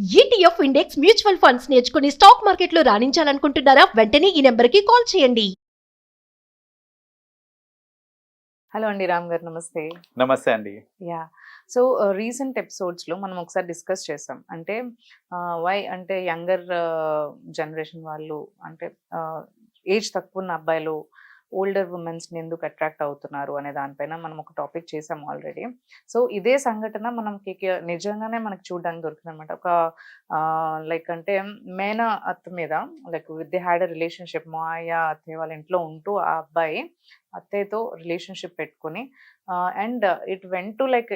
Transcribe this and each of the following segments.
ETF index mutual funds నేర్చుకుని stock మార్కెట్లో రాణించాలనుకుంటున్నారా? వెంటనే ఈ నెంబర్కి కాల్ చేయండి. హలో అండి, రామ్ గారు నమస్తే. నమస్తే అండి. యా సో రీసెంట్ ఎపిసోడ్స్లో మనం ఒకసారి డిస్కస్ చేసాం. అంటే వై అంటే యంగర్ జనరేషన్ వాళ్ళు అంటే ఏజ్ తక్కువ ఉన్న అబ్బాయిలు ఓల్డర్ ఉమెన్స్ని ఎందుకు అట్రాక్ట్ అవుతున్నారు అనే దానిపైన మనం ఒక టాపిక్ చేసాం ఆల్రెడీ. సో ఇదే సంఘటన మనకి నిజంగానే మనకి చూడడానికి దొరికింది అనమాట. ఒక లైక్ అంటే మేన అత్త మీద like they had a relationship. మాయ అత్తయ్య వాళ్ళ ఇంట్లో ఉంటూ ఆ అబ్బాయి అత్తయ్యతో రిలేషన్షిప్ పెట్టుకుని and it went to like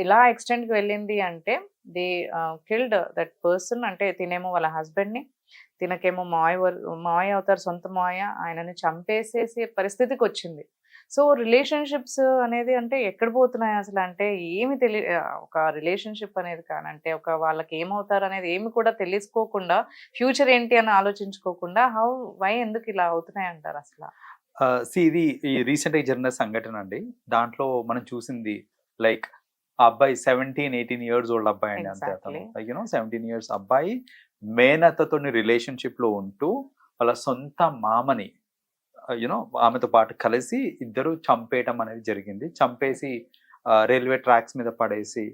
ఎలా ఎక్స్టెండ్కి వెళ్ళింది అంటే దే కిల్డ్ దట్ పర్సన్. అంటే తినేమో వాళ్ళ హస్బెండ్ని, తినకేమో మావయ్య అవుతారు, సొంత మావయ్య, ఆయనని చంపేసేసే పరిస్థితికి వచ్చింది. సో రిలేషన్షిప్స్ అనేది అంటే ఎక్కడ పోతున్నాయి అసలు? అంటే ఏమి ఒక రిలేషన్షిప్ అనేది కానంటే ఒక వాళ్ళకి ఏమవుతారు అనేది ఏమి కూడా తెలుసుకోకుండా ఫ్యూచర్ ఏంటి అని ఆలోచించుకోకుండా వై ఎందుకు ఇలా అవుతున్నాయి అంటారు అసలు? ఇది ఈ రీసెంట్గా జరిగిన సంఘటన అండి. దాంట్లో మనం చూసింది లైక్ ఆ అబ్బాయి 17-18 ఇయర్స్ ఓల్డ్ అబ్బాయి అండి. అంతే అతను లైక్ 17 ఇయర్స్ అబ్బాయి మేనత్తతోని రిలేషన్షిప్ లో ఉంటూ వాళ్ళ సొంత మామని ఆమెతో పాటు కలిసి ఇద్దరు చంపేయటం అనేది జరిగింది. చంపేసి రైల్వే ట్రాక్స్ మీద పడేసి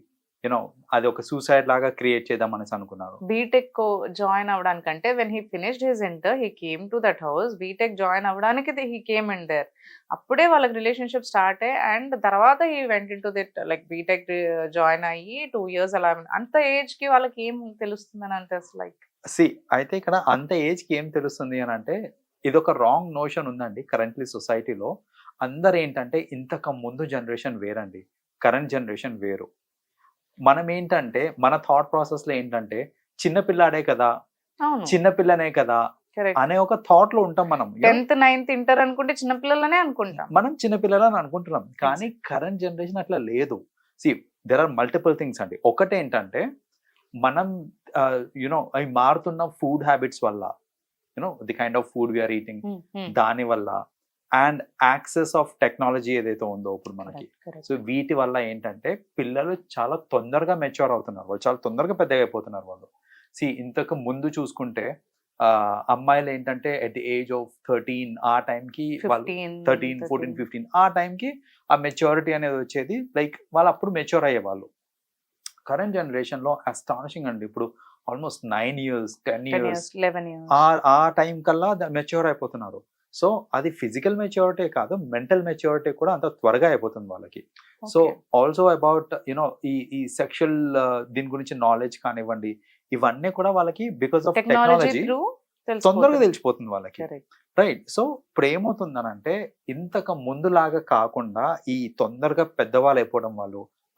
అది ఒక సూసైడ్ లాగా క్రియేట్ చేద్దాం అనేసి అనుకున్నారు. బీటెక్ జాయిన్ అవడానికంటే when he finished his inter he came to that house. BTech join అవ్వడానికి హీ కేమ్ ఇన్ దేర్. అప్పుడే వాళ్ళకి రిలేషన్షిప్ స్టార్ట్ అయ్యి అండ్ తర్వాత he went in to it like BTech join అయ్యి 2 years అలా. అంత ఏజ్ కి వాళ్ళకి ఏం తెలుస్తుందని అంటే అసలు లైక్ అయితే ఇక్కడ అంత ఏజ్ కి ఏం తెలుస్తుంది అని అంటే ఇది ఒక రాంగ్ నోషన్ ఉందండి కరెంట్లీ సొసైటీలో. అందరు ఏంటంటే ఇంతకు ముందు జనరేషన్ వేరండి, కరెంట్ జనరేషన్ వేరు. మనం ఏంటంటే మన థాట్ ప్రాసెస్ లో ఏంటంటే చిన్నపిల్లాడే కదా, చిన్నపిల్లనే కదా అనే ఒక థాట్ లో ఉంటాం. మనం 10th 9th ఇంటర్ అనుకుంటే చిన్నపిల్లలనే అనుకుంటాం, మనం చిన్నపిల్లలని అనుకుంటున్నాం. కానీ కరెంట్ జనరేషన్ అట్లా లేదు. దెర్ ఆర్ మల్టిపుల్ థింగ్స్ అండి. ఒకటేంటంటే మనం అవి మారుతున్న ఫుడ్ హ్యాబిట్స్ వల్ల, the kind of food we are eating, దాని వల్ల అండ్ యాక్సెస్ ఆఫ్ టెక్నాలజీ ఏదైతే ఉందో ఇప్పుడు మనకి, సో వీటి వల్ల ఏంటంటే పిల్లలు చాలా తొందరగా మెచ్యూర్ అవుతున్నారు, వాళ్ళు చాలా తొందరగా పెద్దగా అయిపోతున్నారు వాళ్ళు. ఇంతకు ముందు చూసుకుంటే అమ్మాయిలు ఏంటంటే ఎట్ ది ఏజ్ ఆఫ్ 13 ఆ టైంకి వాళ్ళు 13, 14, 15 ఆ టైంకి ఆ మెచ్యూరిటీ అనేది వచ్చేది. లైక్ వాళ్ళు అప్పుడు మెచ్యూర్ అయ్యేవాళ్ళు. కరెంట్ జనరేషన్ లో అస్టానిషింగ్ అండి, ఇప్పుడు ఆల్మోస్ట్ 9 years 10 years 11 years ఆ టైం కల్లా మెచ్యూర్ అయిపోతున్నారు. సో అది ఫిజికల్ మెచ్యూరిటీ కాదు, మెంటల్ మెచ్యూరిటీ కూడా అంత త్వరగా అయిపోతుంది వాళ్ళకి. సో ఆల్సో అబౌట్ ఈ సెక్షువల్ దీని గురించి నాలెడ్జ్ కానివ్వండి, ఇవన్నీ కూడా వాళ్ళకి బికాస్ ఆఫ్ టెక్నాలజీ తొందరగా తెలిసిపోతుంది వాళ్ళకి, రైట్? సో ఇప్పుడు ఏమవుతుందనంటే ఇంతకు ముందులాగా కాకుండా ఈ తొందరగా పెద్దవాళ్ళు అయిపోవడం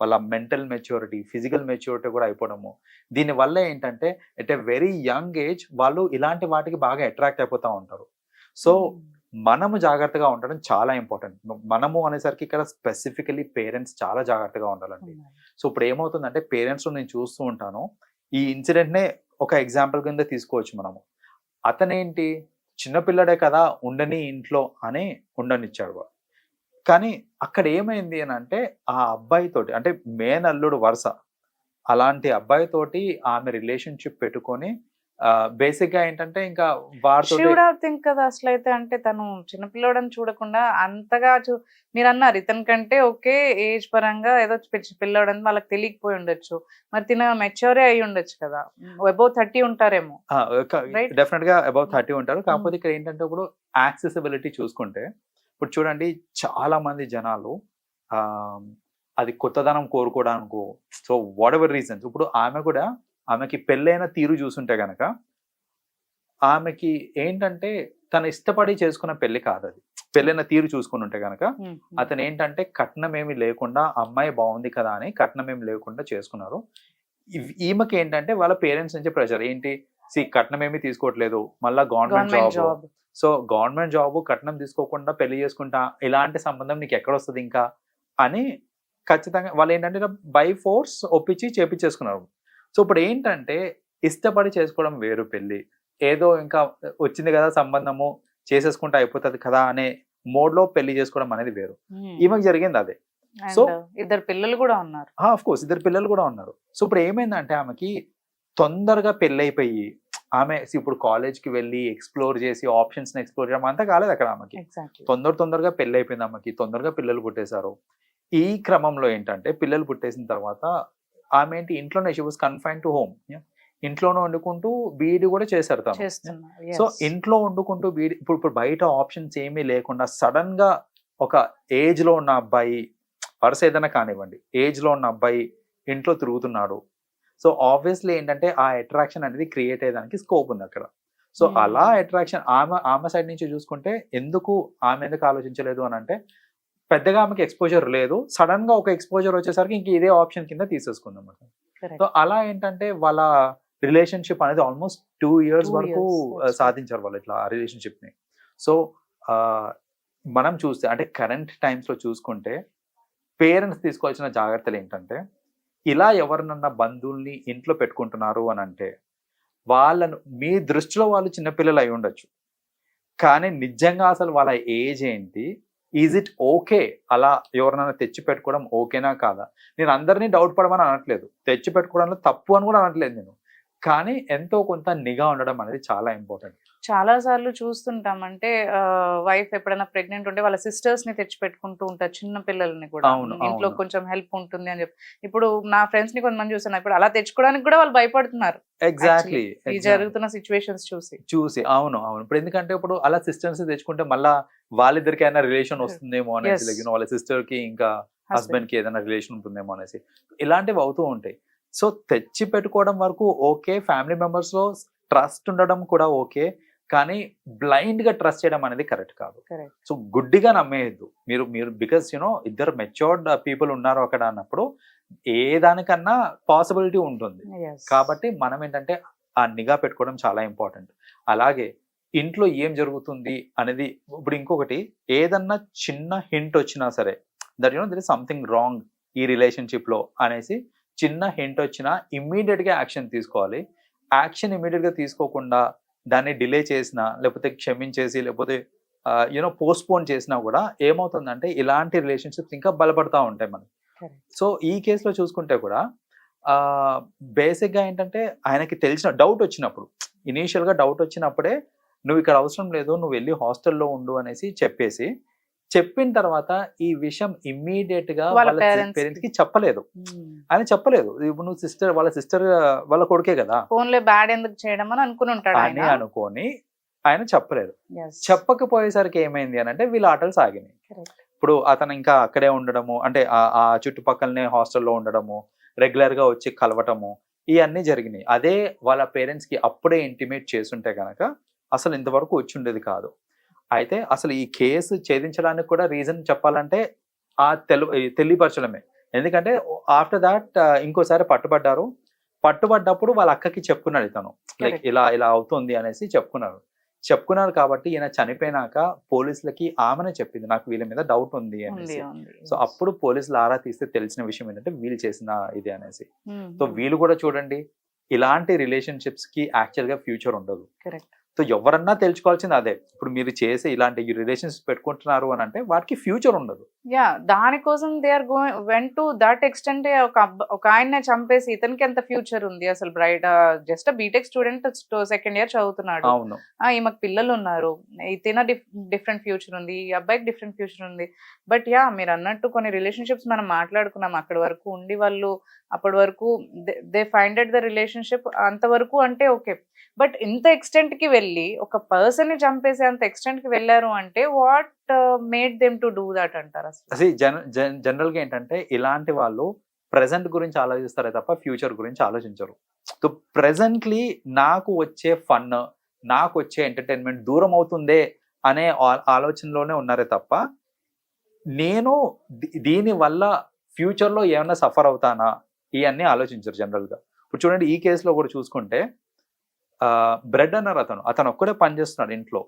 వాళ్ళ మెంటల్ మెచ్యూరిటీ, ఫిజికల్ మెచ్యూరిటీ కూడా అయిపోవడము, దీనివల్ల ఏంటంటే at a very young age వాళ్ళు ఇలాంటి వాటికి బాగా అట్రాక్ట్ అయిపోతూ ఉంటారు. సో మనము జాగ్రత్తగా ఉండడం చాలా ఇంపార్టెంట్. మనము అనేసరికి ఇక్కడ స్పెసిఫికలీ పేరెంట్స్ చాలా జాగ్రత్తగా ఉండాలండి. సో ఇప్పుడు ఏమవుతుందంటే పేరెంట్స్ నేను చూస్తూ ఉంటాను, ఈ ఇన్సిడెంట్నే ఒక ఎగ్జాంపుల్ కింద తీసుకోవచ్చు మనము. అతనేంటి చిన్నపిల్లడే కదా ఉండని ఇంట్లో అని ఉండనిచ్చాడు వాడు. కానీ అక్కడ ఏమైంది అని అంటే ఆ అబ్బాయితోటి అంటే మేనల్లుడు వరుస అలాంటి అబ్బాయితోటి ఆమె రిలేషన్షిప్ పెట్టుకొని బేసిక్ గా ఏంటంటే ఇంకా థింక్ కదా అసలు. అయితే అంటే తను చిన్నపిల్లడని చూడకుండా అంతగా మీరు అన్నారు ఇతని కంటే ఓకే ఏజ్ పరంగా ఏదో పిల్లడని వాళ్ళకి తెలియకపోయి ఉండొచ్చు, మరి తిన మెచ్యూరే అయి ఉండొచ్చు కదా, అబౌవ్ 30 ఉంటారేమో. డెఫినెట్ గా అబౌవ్ 30 ఉంటారు. కాకపోతే ఇక్కడ ఏంటంటే ఇప్పుడు యాక్సెసిబిలిటీ చూసుకుంటే ఇప్పుడు చూడండి చాలా మంది జనాలు అది కొత్తదనం కోరుకోవడానికో, సో వాట్ ఎవర్ రీజన్స్, ఇప్పుడు ఆమెకి పెళ్ళైన తీరు చూసుంటే గనక ఆమెకి ఏంటంటే తను ఇష్టపడి చేసుకున్న పెళ్లి కాదు అది. పెళ్ళైన తీరు చూసుకుని ఉంటే గనక అతను ఏంటంటే కట్నం ఏమి లేకుండా అమ్మాయి బాగుంది కదా అని కట్నం ఏమి లేకుండా చేసుకున్నారు. ఈమెకి ఏంటంటే వాళ్ళ పేరెంట్స్ నుంచి ప్రెషర్ ఏంటి, కట్నం ఏమి తీసుకోవట్లేదు, మళ్ళా government job, so government job కట్నం తీసుకోకుండా పెళ్లి చేసుకుంటా, ఇలాంటి సంబంధం నీకు ఎక్కడ వస్తుంది ఇంకా అని ఖచ్చితంగా వాళ్ళు ఏంటంటే బై ఫోర్స్ ఒప్పించి చేపించేసుకున్నారు. సో ఇప్పుడు ఏంటంటే ఇష్టపడి చేసుకోవడం వేరు, పెళ్లి ఏదో ఇంకా వచ్చింది కదా సంబంధము చేసేసుకుంటే అయిపోతుంది కదా అనే మోడ్ లో పెళ్లి చేసుకోవడం అనేది వేరు. ఈమెకు జరిగింది అదే. సో ఇద్దరు పిల్లలు కూడా ఉన్నారు. ఆఫ్ కోర్స్ ఇద్దరు పిల్లలు కూడా ఉన్నారు. సో ఇప్పుడు ఏమైందంటే ఆమెకి తొందరగా పెళ్ళైపోయి ఆమె ఇప్పుడు కాలేజ్కి వెళ్ళి ఎక్స్ప్లోర్ చేసి ఆప్షన్స్ ఎక్స్ప్లోర్ చేయడం అంతా కాలేదు అక్కడ ఆమెకి. ఎగ్జాక్ట్లీ. తొందరగా పెళ్ళి అయిపోయింది ఆమెకి, తొందరగా పిల్లలు పుట్టేశారు. ఈ క్రమంలో ఏంటంటే పిల్లలు పుట్టేసిన తర్వాత ఆమె ఏంటి ఇంట్లోనే she was confine to home, ఇంట్లోనే వండుకుంటూ బీఈడి కూడా చేశారు తను. చేస్తున్నారు. సో ఇంట్లో వండుకుంటూ బీఈడి ఇప్పుడు బయట ఆప్షన్స్ ఏమీ లేకుండా సడన్ గా ఒక ఏజ్ లో ఉన్న అబ్బాయి, వరుస ఏదైనా కానివ్వండి, ఏజ్ లో ఉన్న అబ్బాయి ఇంట్లో తిరుగుతున్నాడు. సో ఆబ్వియస్లీ ఏంటంటే ఆ అట్రాక్షన్ అనేది క్రియేట్ అయ్యేదానికి స్కోప్ ఉంది అక్కడ. సో అలా అట్రాక్షన్ ఆమె సైడ్ నుంచి చూసుకుంటే ఎందుకు ఆలోచించలేదు అని అంటే పెద్దగా ఆమెకి ఎక్స్పోజర్ లేదు, సడన్ గా ఒక ఎక్స్పోజర్ వచ్చేసరికి ఇంక ఇదే ఆప్షన్ కింద తీసేసుకుందాం. సో అలా ఏంటంటే వాళ్ళ రిలేషన్షిప్ అనేది ఆల్మోస్ట్ 2 years 2 వరకు years. సాధించారు వాళ్ళు ఇట్లా ఆ రిలేషన్షిప్ ని. సో మనం చూస్తే అంటే కరెంట్ టైమ్స్ లో చూసుకుంటే పేరెంట్స్ తీసుకోవాల్సిన జాగ్రత్తలు ఏంటంటే ఇలా ఎవరినన్నా బంధువుల్ని ఇంట్లో పెట్టుకుంటున్నారు అని అంటే వాళ్ళను మీ దృష్టిలో వాళ్ళు చిన్నపిల్లలు అయి ఉండొచ్చు, కానీ నిజంగా అసలు వాళ్ళ ఏజ్ ఏంటి, ఈజ్ ఇట్ ఓకే అలా ఎవరినైనా తెచ్చి పెట్టుకోవడం ఓకేనా కాదా? నేను అందరినీ డౌట్ పడమని అనట్లేదు, తెచ్చి పెట్టుకోవడంలో తప్పు అని కూడా అనట్లేదు నేను, కానీ ఎంతో కొంత నిఘా ఉండడం అనేది చాలా ఇంపార్టెంట్. చాలా సార్లు చూస్తుంటాం, అంటే వైఫ్ ఎప్పుడైనా ప్రెగ్నెంట్ ఉంటే వాళ్ళ సిస్టర్స్ ని తెచ్చి పెట్టుకుంటూ ఉంటారు, చిన్న పిల్లల్ని కూడా. అవును, ఇంట్లో అవును. కొంచెం హెల్ప్ ఉంటుంది అని చెప్పి. ఇప్పుడు నా ఫ్రెండ్స్ ని కొంతమంది చూసాను, ఇప్పుడు అలా తెచ్చుకోవడానికి కూడా వాళ్ళు భయపడుతున్నారు ఎగ్జాక్ట్లీ ఈ జరుగుతున్న సిచ్యువేషన్స్ చూసి. అవును. ఇప్పుడు ఎందుకంటే ఇప్పుడు అలా సిస్టర్స్ తెచ్చుకుంటే మళ్ళా వాళ్ళిద్దరికి ఏదైనా రిలేషన్ వస్తుందేమో అనేసి, Yes. వాళ్ళ సిస్టర్ కి ఇంకా హస్బెండ్ కి ఏదైనా రిలేషన్ ఉంటుందేమో అనేసి ఇలాంటివి అవుతూ ఉంటాయి. సో తెచ్చి పెట్టుకోవడం వరకు ఓకే, ఫ్యామిలీ మెంబర్స్ లో ట్రస్ట్ ఉండడం కూడా ఓకే, కానీ బ్లైండ్ గా ట్రస్ట్ చేయడం అనేది కరెక్ట్ కాదు. Correct. సో గుడ్డిగా నమ్మేయద్దు మీరు బికాస్ ఇద్దరు మెచ్యూర్డ్ పీపుల్ ఉన్నారు అక్కడ అన్నప్పుడు ఏ దానికన్నా పాసిబిలిటీ ఉంటుంది. Yes. కాబట్టి మనం ఏంటంటే ఆ నిఘా పెట్టుకోవడం చాలా ఇంపార్టెంట్. అలాగే ఇంట్లో ఏం జరుగుతుంది అనేది ఇప్పుడు ఇంకొకటి, ఏదన్నా చిన్న హింట్ వచ్చినా సరే that there is something wrong ఈ రిలేషన్షిప్ లో అనేసి చిన్న హింట్ వచ్చినా ఇమ్మీడియట్ గా యాక్షన్ తీసుకోవాలి. యాక్షన్ ఇమ్మీడియట్ గా తీసుకోకుండా దాన్ని డిలే చేసినా, లేకపోతే క్షమించేసి, లేకపోతే పోస్ట్పోన్ చేసినా కూడా ఏమవుతుందంటే ఇలాంటి రిలేషన్షిప్స్ ఇంకా బలపడతా ఉంటాయి మనకి. Correct. సో ఈ కేసులో చూసుకుంటే కూడా బేసిక్ గా ఏంటంటే ఆయనకి తెలిసిన డౌట్ వచ్చినప్పుడు, ఇనీషియల్ గా డౌట్ వచ్చినప్పుడే నువ్వు ఇక్కడ అవసరం లేదు, నువ్వు వెళ్ళి హాస్టల్లో ఉండు అనేసి చెప్పిన తర్వాత ఈ విషయం ఇమ్మీడియట్ గా వాళ్ళ వాళ్ళ parents పేరెంట్స్ కి చెప్పలేదు. ఆయన చెప్పలేదు, ఇప్పుడు నువ్వు వాళ్ళ సిస్టర్ వాళ్ళ కొడుకే కదా ఫోన్ లో బ్యాడ్ ఎందుకు చేయడం అని అనుకుని ఉంటాడు అని అనుకొని ఆయన చెప్పలేదు. Yes. చెప్పకపోయేసరికి ఏమైంది అని అంటే వీళ్ళ ఆటలు సాగినాయి. Correct. ఇప్పుడు అతను ఇంకా అక్కడే ఉండడము, అంటే ఆ చుట్టుపక్కలనే హాస్టల్లో ఉండడము, రెగ్యులర్ గా వచ్చి కలవటము, ఇవన్నీ జరిగినాయి. అదే వాళ్ళ పేరెంట్స్ కి అప్పుడే ఇంటిమేట్ చేస్తుంటే కనుక అసలు ఇంతవరకు వచ్చి ఉండేది కాదు. అయితే అసలు ఈ కేసు ఛేదించడానికి కూడా రీజన్ చెప్పాలంటే ఆ తెలియపరచడమే. ఎందుకంటే ఆఫ్టర్ దాట్ ఇంకోసారి పట్టుబడ్డప్పుడు వాళ్ళ అక్కకి చెప్పుకున్నాడు ఇతను, లైక్ Correct. ఇలా అవుతుంది అనేసి చెప్పుకున్నారు కాబట్టి ఈయన చనిపోయినాక పోలీసులకి ఆమెనే చెప్పింది, నాకు వీళ్ళ మీద డౌట్ ఉంది అనేసి. సో అప్పుడు పోలీసులు ఆరా తీస్తే తెలిసిన విషయం ఏంటంటే వీళ్ళు చేసిన ఇది అనేసి. సో వీళ్ళు కూడా చూడండి, ఇలాంటి రిలేషన్షిప్స్ కి యాక్చువల్ గా ఫ్యూచర్ ఉండదు. కరెక్ట్. సో ఎవరన్నా తెలుసుకోవాల్సింది అదే, ఇప్పుడు మీరు చేసే ఇలాంటి రిలేషన్షిప్ పెట్టుకుంటున్నారు అని అంటే వాటికి ఫ్యూచర్ ఉండదు. యా, దానికోసం they are going went to that extent. ఒక ఆయన్నే చంపేసి ఇతనికి ఎంత ఫ్యూచర్ ఉంది అసలు? Bright just BTech student, second year చదువుతున్నాడు. అవును, ఈమెకు పిల్లలు ఉన్నారు, ఇతన డిఫరెంట్ ఫ్యూచర్ ఉంది, ఈ అబ్బాయికి డిఫరెంట్ ఫ్యూచర్ ఉంది. బట్ యా, మీరు అన్నట్టు కొన్ని రిలేషన్షిప్స్ మనం మాట్లాడుకున్నాం, అక్కడి వరకు ఉండి వాళ్ళు అప్పటి వరకు దే ఫైండ్ ద రిలేషన్షిప్ అంతవరకు అంటే ఓకే. బట్ ఇంత ఎక్స్టెంట్ కి వెళ్ళి ఒక పర్సన్ ని చంపేసి అంత ఎక్స్టెంట్ కి వెళ్ళారు అంటే what made them to do that అంటారు అసలు? జనరల్ గా ఏంటంటే ఇలాంటి వాళ్ళు ప్రెసెంట్ గురించి ఆలోచిస్తారే తప్ప ఫ్యూచర్ గురించి ఆలోచించరు. సో ప్రెసెంట్లీ నాకు వచ్చే ఫన్, నాకు వచ్చే ఎంటర్టైన్మెంట్ దూరం అవుతుందే అనే ఆలోచనలోనే ఉన్నారే తప్ప నేను దీని వల్ల ఫ్యూచర్ లో ఏమన్నా సఫర్ అవుతానా ఇవన్నీ ఆలోచించరు జనరల్ గా. ఇప్పుడు చూడండి, ఈ కేసులో కూడా చూసుకుంటే బ్రెడ్ అన్నారు, అతను ఒక్కడే పనిచేస్తున్నాడు ఇంట్లో,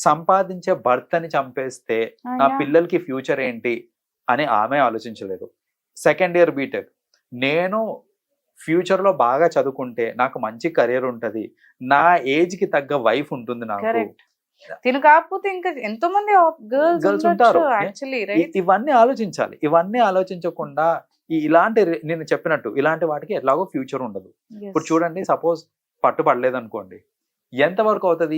సంపాదించే భర్తని చంపేస్తే నా పిల్లలకి ఫ్యూచర్ ఏంటి అని ఆమె ఆలోచించలేదు. సెకండ్ ఇయర్ బీటెక్, నేను ఫ్యూచర్ లో బాగా చదువుకుంటే నాకు మంచి కెరీర్ ఉంటది, నా ఏజ్ కి తగ్గ వైఫ్ ఉంటుంది నాకు, తిను కాకపోతే ఇంకా ఎంతో మంది గర్ల్స్ ఉంటారు. Actually right. ఇవన్నీ ఆలోచించాలి. ఇవన్నీ ఆలోచించకుండా ఇలాంటి నేను చెప్పినట్టు ఇలాంటి వాటికి ఎలాగో ఫ్యూచర్ ఉండదు. ఇప్పుడు చూడండి, సపోజ్ పట్టుబడలేదు అనుకోండి, ఎంత వరకు అవుతుంది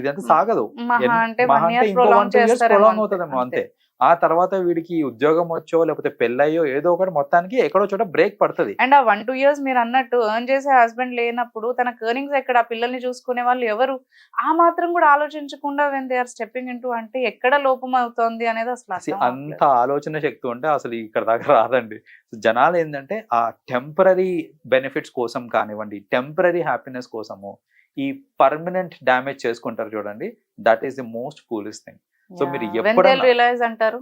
ఇదంతా సాగదు. మహా అంటే మహా 1 అంటే year ఇంకో prolong 1-2 years చేస్తారేమో prolong అవుతుందేమో అంతే. ఆ తర్వాత వీడికి ఉద్యోగం వచ్చో లేకపోతే పెళ్ళయ్యో ఏదో ఒకటి మొత్తానికి ఎక్కడో చోట బ్రేక్ పడుతుంది. అండ్ ఆ 1-2 years మీరు అన్నట్టు ఎర్న్ చేసే హస్బెండ్ లేనప్పుడు తనకు ఎర్నింగ్స్ ఎక్కడ, ఆ పిల్లల్ని చూసుకునే వాళ్ళు ఎవరు, ఆ మాత్రం కూడా ఆలోచించకుండా when they are stepping into అంటే ఎక్కడ లోపం అవుతోంది అనేది అసలు అర్థం అంత ఆలోచన శక్తి ఉంటే అసలు ఇక్కడ దాకా రాదండి. జనాలు ఏంటంటే ఆ టెంపరరీ బెనిఫిట్స్ కోసం కానివ్వండి, టెంపరరీ హ్యాపీనెస్ కోసము ఈ పర్మనెంట్ డ్యామేజ్ చేసుకుంటారు చూడండి. That is the most foolish thing. So మీరు ఎప్పుడైనా రియలైజ్ అంటారు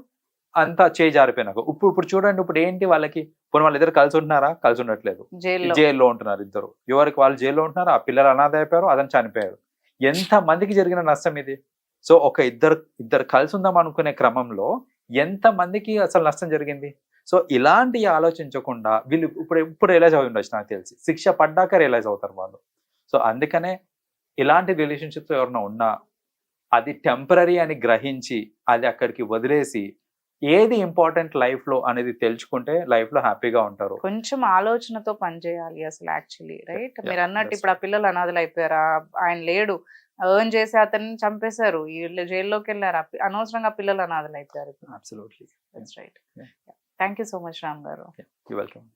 అంతా చేయి జారిపోయినాక ఇప్పుడు చూడండి, ఇప్పుడు ఏంటి వాళ్ళకి, పోనీ వాళ్ళు ఇద్దరు కలిసి ఉంటున్నారా? కలిసి ఉండట్లేదు, జైల్లో ఉంటున్నారు ఇద్దరు. ఎవరికి వాళ్ళు జైల్లో ఉంటున్నారు, ఆ పిల్లలు అనాథ అయిపోయారు, అదని చనిపోయారు. ఎంత మందికి జరిగిన నష్టం ఇది. సో ఒక ఇద్దరు కలిసి ఉందాం అనుకునే క్రమంలో ఎంత మందికి అసలు నష్టం జరిగింది. సో ఇలాంటి ఆలోచించకుండా వీళ్ళు ఇప్పుడు రియలైజ్ అయి ఉండొచ్చు నాకు తెలిసి. శిక్ష పడ్డాక రియలైజ్ అవుతారు వాళ్ళు. సో అందుకనే ఇలాంటి రిలేషన్షిప్స్ ఎవరైనా ఉన్నా అది టెంపరరీ అని గ్రహించి అది అక్కడికి వదిలేసి ఏది ఇంపార్టెంట్ లైఫ్ లో అనేది తెలుసుకుంటే లైఫ్ లో హ్యాపీగా ఉంటారు. కొంచెం ఆలోచనతో పనిచేయాలి అసలు యాక్చువల్లీ, రైట్? మీరు అన్నట్టు that's ఇప్పుడు ఆ పిల్లలు అనాథలు అయిపోయారా, ఆయన లేడు, ఎర్న్ చేసి అతన్ని చంపేశారు, వీళ్ళు జైల్లోకి వెళ్ళారు, అనవసరంగా పిల్లలు అనాథలు అయిపోయారు. Absolutely. Right. Yeah. Thank you so much Ram గారు. You're welcome.